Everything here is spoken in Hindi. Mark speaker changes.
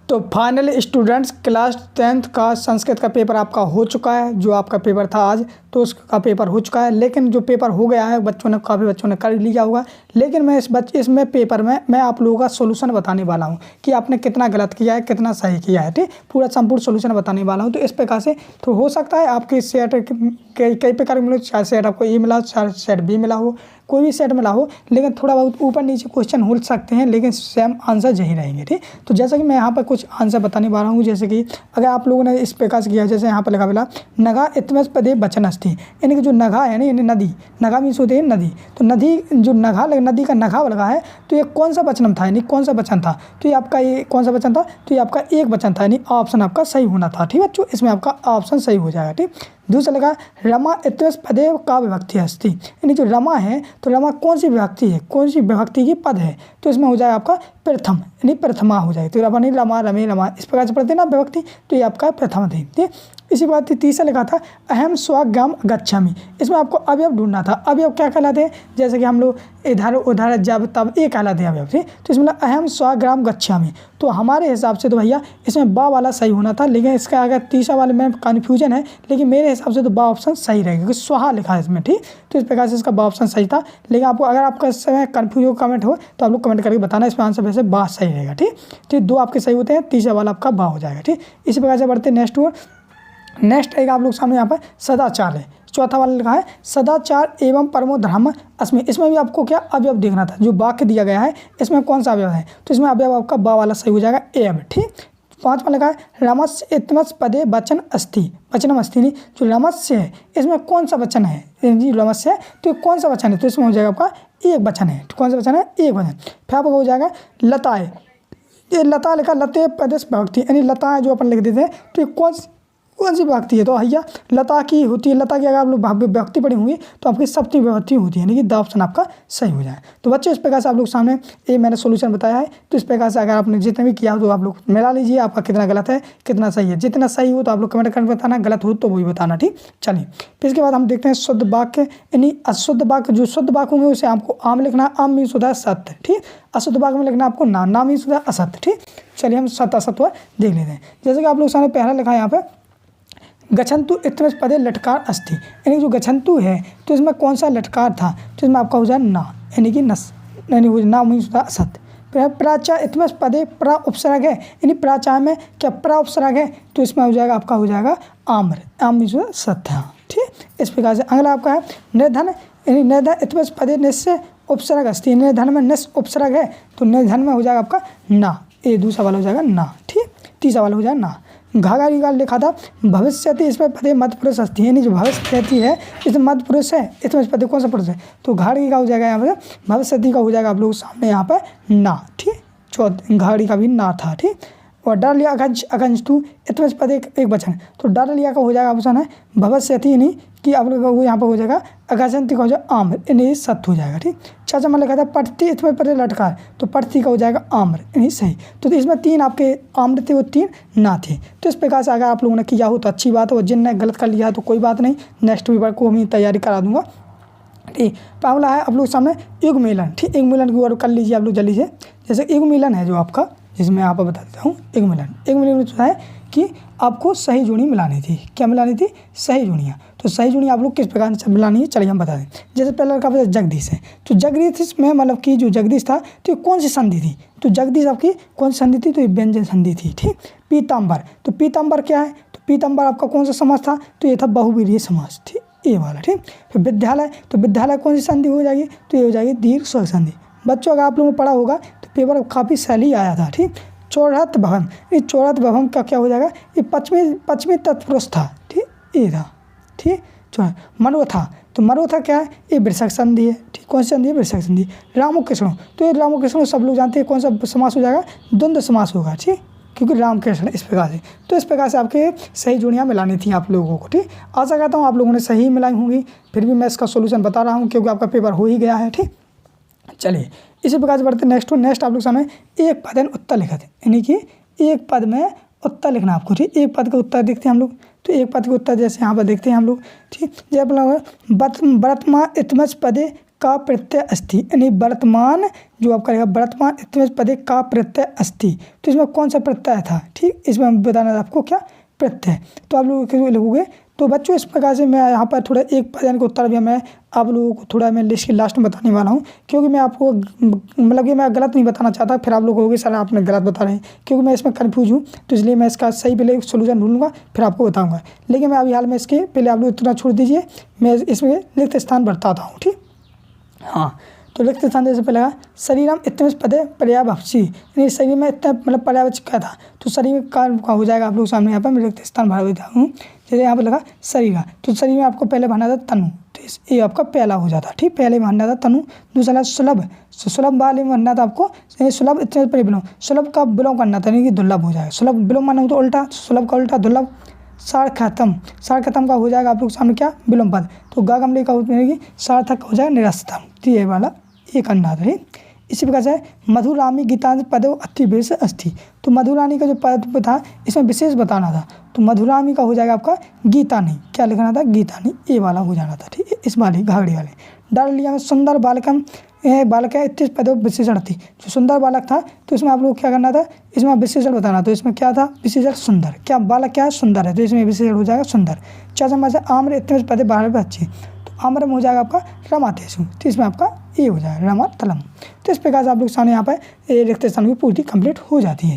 Speaker 1: तो फाइनली स्टूडेंट्स क्लास 10th का संस्कृत का पेपर आपका हो चुका है। जो आपका पेपर था आज, तो उसका पेपर हो चुका है। लेकिन जो पेपर हो गया है काफ़ी बच्चों ने कर लिया होगा। लेकिन मैं इसमें पेपर में मैं आप लोगों का सोल्यूशन बताने वाला हूं कि आपने कितना गलत किया है, कितना सही किया है। ठीक, पूरा संपूर्ण सोल्यूशन बताने वाला हूँ। तो इस प्रकार से तो हो सकता है आपके सेट कई प्रकार मिले, चार सेट आपको ए मिला, चार सेट बी मिला हो, कोई भी सेट मिला हो, लेकिन थोड़ा बहुत ऊपर नीचे क्वेश्चन हो सकते हैं, लेकिन सेम आंसर यही रहेंगे। ठीक, तो जैसा कि मैं यहाँ पर कुछ आंसर बताने वाला हूँ। जैसे कि अगर आप लोगों ने इस प्रकार से किया, जैसे यहाँ पर लिखा मिला नगा इतमस पदे वचन अस्ति, यानी कि जो नगा है ना, यानी नदी, नगा मीन्स होती है नदी। तो नदी जो नदी का नगा लगा है, तो ये कौन सा वचन था, यानी कौन सा वचन था। तो ये आपका ये कौन सा वचन था, तो ये आपका एक वचन था, यानी ऑप्शन आपका सही होना था। ठीक है बच्चों, इसमें आपका ऑप्शन सही हो जाएगा। ठीक, दूसरा लगा रमा इतवस पदे का विभक्ति अस्ति, यानी जो रमा है, तो रमा कौन सी विभक्ति है, कौन सी विभक्ति की पद है। तो इसमें हो जाएगा आपका प्रथम, यानी प्रथमा हो जाएगी। तो रमा नहीं, रमा रमे रमा, इस प्रकार से पढ़ते ना विभक्ति, तो ये आपका प्रथम थी। ठीक, इसी बात तीसरा लिखा था अहम स्वग्राम गच्छामि, इसमें आपको अवयव ढूंढना था। अवयव क्या कहलाते हैं, जैसे कि हम लोग इधर उधर जब तब ये कहलाते हैं अवयव। ठीक, तो इसमें अहम स्वग्राम गच्छामि, तो हमारे हिसाब से तो भैया इसमें बा वाला सही होना था, लेकिन इसका अगर तीसरा वाले में कन्फ्यूजन है, लेकिन मेरे हिसाब से तो बा ऑप्शन सही रहेगा, क्योंकि स्वाहा लिखा है इसमें। ठीक, तो इस प्रकार से इसका बा ऑप्शन सही था। लेकिन आपको अगर आपका समय कन्फ्यूज हो कमेंट हो, तो आप लोग कमेंट करके बताना, इसमें आंसर वैसे बा सही रहेगा। ठीक, तो दो आपके सही होते हैं, तीसरा वाला आपका बा हो जाएगा। ठीक, इसी प्रकार से बढ़ते नेक्स्ट ओर। नेक्स्ट रहेगा आप लोग सामने यहाँ पर सदाचार है, चौथा वाला लिखा है सदाचार एवं परमो धर्म अस्मि। इसमें भी आपको क्या अवयव देखना था, जो वाक्य दिया गया है इसमें कौन सा अवयव है, तो इसमें अवयव आपका बा वाला सही हो जाएगा, एव। ठीक, पांचवा लिखा है रमस्य इतमस पदे वचन अस्ति, वचनम अस्ति, नहीं जो रमस्य है इसमें कौन सा वचन है, जी रमस्य है, तो कौन सा वचन है, तो इसमें हो जाएगा आपका एक वचन है। कौन सा वचन है, एक वचन। फिर आपको हो जाएगा लताएं, ये लता लिखा लते प्रदेश भक्ति, यानी लताएं जो अपन लिख देते हैं, तो ये कौन सी विभक्ति है, तो भैया लता की होती है। लता की अगर आप लोग विभक्ति पढ़ी होंगी तो आपकी सप्तमी विभक्ति होती है, यानी कि द ऑप्शन आपका सही हो जाए। तो बच्चों इस प्रकार से आप लोग सामने ये मैंने सोल्यूशन बताया है। तो इस प्रकार से अगर आपने जितने भी किया तो आप लोग मिला लीजिए, आपका कितना गलत है कितना सही है। जितना सही हो तो आप लोग कमेंट करके बताना, गलत हो तो वही बताना। ठीक, चलिए फिर इसके बाद हम देखते हैं शुद्ध वाक्य, यानी अशुद्ध वाक्य। जो शुद्ध वाक्य होंगे उसे आपको आम लिखना, आम मीन्स होता है सत्य। ठीक, अशुद्ध वाक्य में लिखना आपको ना मीन्स होता है असत्य। ठीक, चलिए हम सत्य असत्य देख लेते हैं। जैसे कि आप लोग सामने पहला लिखा है यहाँ पर गच्छन्तु इतमस पदे लटकार अस्ति, यानी जो गच्छन्तु है तो इसमें कौन सा लटकार था, तो इसमें आपका हो जाए ना, यानी कि नस, यानी ना मीन्स होता है असत्य। प्राचा इतमस पदे प्रा उपसर्ग है, यानी प्राचा में क्या प्रा उपसर्ग है, तो इसमें हो जाएगा आपका हो जाएगा आम्र, आम मीन्स होता है सत्य। ठीक, इस प्रकार से अगला आपका है निर्धन, यानी निर्धन इतमस पदे निस्य उपसर्ग अस्ति, निर्धन में निस उपसर्ग है, तो निर्धन में हो जाएगा आपका ना, ये दूसरा वाला हो जाएगा ना। ठीक, तीसरा वाला हो जाएगा ना। घाघा का लिखा था भविष्यति, इसमें पदे मध्य पुरुष अस्ति, यानी जो भविष्यति है इसमें मध्य पुरुष है, इसमें पदे कौन सा पुरुष है, तो घाड़ी का हो जाएगा यहाँ पर भविष्यति का हो जाएगा आप लोग सामने यहाँ पर ना। ठीक, घाड़ी का भी ना था। ठीक, और डर लिया अगंजतु इतमस पदे एक वचन, तो डर लिया का हो जाएगा ऑप्शन है भविष्यति, यानी कि आप लोग यहाँ पर हो जाएगा अगंजंती का हो जाएगा आम्र, यानी सत्य हो जाएगा। ठीक, चाचा में लिखा था पठती इतमस पदे लटकार, तो पठती का हो जाएगा आम्र, यानी सही। तो इसमें तीन आपके आम्र थे, वो तीन ना थे। तो इस प्रकार से अगर आप लोगों ने किया हो तो अच्छी बात है, और जिनने गलत कर लिया तो कोई बात नहीं, नेक्स्ट पेपर को मैं तैयारी करा दूंगा। ठीक, पहला है आप लोग सामने युग मिलन। ठीक, युग मिलन की ओर कर लीजिए आप लोग जल्दी से। जैसे युग मिलन है जो आपका, जिसमें यहाँ पर बता देता हूँ युग मिलन में है कि आपको सही जोड़ी मिलानी थी। क्या मिलानी थी, सही जोड़ियाँ। तो सही जोड़ियाँ आप लोग किस प्रकार से मिलानी है, चलिए हम बता दें। जैसे पहला का जगदीश है, तो जगदीश में मतलब कि जो जगदीश था तो कौन सी संधि थी, तो जगदीश आपकी कौन सी संधि थी, तो ये व्यंजन संधि थी। ठीक, पीताम्बर, तो पीताम्बर क्या है, तो पीताम्बर आपका कौन सा समास था, तो ये था बहुवीर्य समास। ठीक, ये वाला। ठीक, फिर विद्यालय, तो विद्यालय कौन सी संधि हो जाएगी, तो ये हो जाएगी दीर्घ स्वर संधि। बच्चों अगर आप लोगों ने पढ़ा होगा तो पेपर काफ़ी सैली आया था। ठीक, चौरहत भवन, ये चौरहत भवन का क्या हो जाएगा, ये पश्चिमी तत्पुरुष था। ठीक, ये था। ठीक, मरोथा, तो मरोथा क्या है, ये वृषक संधि है। ठीक, कौन सी संधि है, वृषक संधि। रामो कृष्ण, तो ये रामो कृष्ण सब लोग जानते हैं कौन सा समास हो जाएगा, द्वंद्व समास होगा। ठीक, क्योंकि राम कृष्ण, इस प्रकार से। तो इस प्रकार से आपके सही जोड़ियाँ मिलानी थी आप लोगों को। ठीक, आशा करता हूँ आप लोगों ने सही मिलाई होंगी, फिर भी मैं इसका सोल्यूशन बता रहा हूँ क्योंकि आपका पेपर हो ही गया है। ठीक, चलिए इसी प्रकार से बढ़ते नेक्स्ट आप लोग सामने एक पद उत्तर लिखा थे, यानी कि एक पद में उत्तर लिखना आपको। ठीक, एक पद का उत्तर देखते हैं हम लोग, तो एक पद का उत्तर जैसे यहाँ पर देखते हैं हम लोग। ठीक, जय वर्तमान इतमस पदे का प्रत्यय अस्ति, यानी वर्तमान जो आपका रहेगा वर्तमान इत्थमें पदे का प्रत्यय अस्ति। तो इसमें कौन सा प्रत्यय था, ठीक, इसमें हम बताना था आपको क्या प्रत्यय। तो आप लोग लिखोगे। तो बच्चों इस प्रकार से मैं यहाँ पर थोड़ा एक प्रश्न का उत्तर भी मैं आप लोगों को थोड़ा मैं लिस्ट के लास्ट में बताने वाला हूँ, क्योंकि मैं आपको मतलब कि मैं गलत नहीं बताना चाहता, फिर आप लोग कहोगे सर आपने गलत बता रहे हैं, क्योंकि मैं इसमें कन्फ्यूज हूँ। तो इसलिए मैं इसका सही पहले सोल्यूशन ढूंढूंगा फिर आपको बताऊँगा। लेकिन मैं अभी हाल में इसके पहले आप लोग इतना छोड़ दीजिए, मैं इसमें रिक्त स्थान बताता हूँ, ठीक। हाँ, तो रिक्त स्थान जैसे पहले शरीरम इतने पदे पर्यायवाची, यानी शरीर में इतना मतलब पर्यायवाची क्या था, तो शरीर का हो जाएगा आप लोग सामने यहाँ पर मैं रिक्त स्थान भर देता हूँ। जैसे यहाँ पर लगा शरीर, तो शरीर में आपको पहले भरना था तनु, तो ये आपका पहला हो जाता, ठीक, पहले भरना था तनु। दूसरा सुलभ, सुलभ वाले में भरना था आपको सुलभ इतने पर विलोम, सुलभ का विलोम करना था, यानी कि दुर्लभ हो जाएगा। सुलभ विलोम माना हो तो उल्टा, सुलभ का उल्टा दुर्लभ। सार्थकतम, सार्थकतम का हो जाएगा आप लोग सामने क्या विलोम पद, तो गा गमले का कि सार्थक हो जाएगा निरस्तम, तो ये वाला ये करना था। इसी प्रकार से मधुरामी गीतांश पदो अति विशेष अस्थि, तो मधुरानी का जो पद था इसमें विशेष बताना था, तो मधुरामी का हो जाएगा आपका गीतानी, क्या लिखना था गीतानी, ये वाला हो जाना था, ठीक है, इस वाले घाघड़ी वाले। डाल लिया में सुंदर बालकम बालक है इतने पदों विशेषण थी, जो सुंदर बालक था तो इसमें आप लोग क्या करना था, इसमें विशेषण बताना, तो इसमें क्या था विशेषण सुंदर, क्या बालक क्या है सुंदर है, तो इसमें विशेषण हो जाएगा सुंदर। चाचा से आम्र इतने पदे 12 बच्चे, तो आम्र में हो जाएगा आपका रमातेषु, तो इसमें आपका ये हो जाएगा रमा तलम। तो इस प्रकार से आप लोग सामने यहाँ पर रिक्त स्थान की पूर्ति कंप्लीट हो जाती है।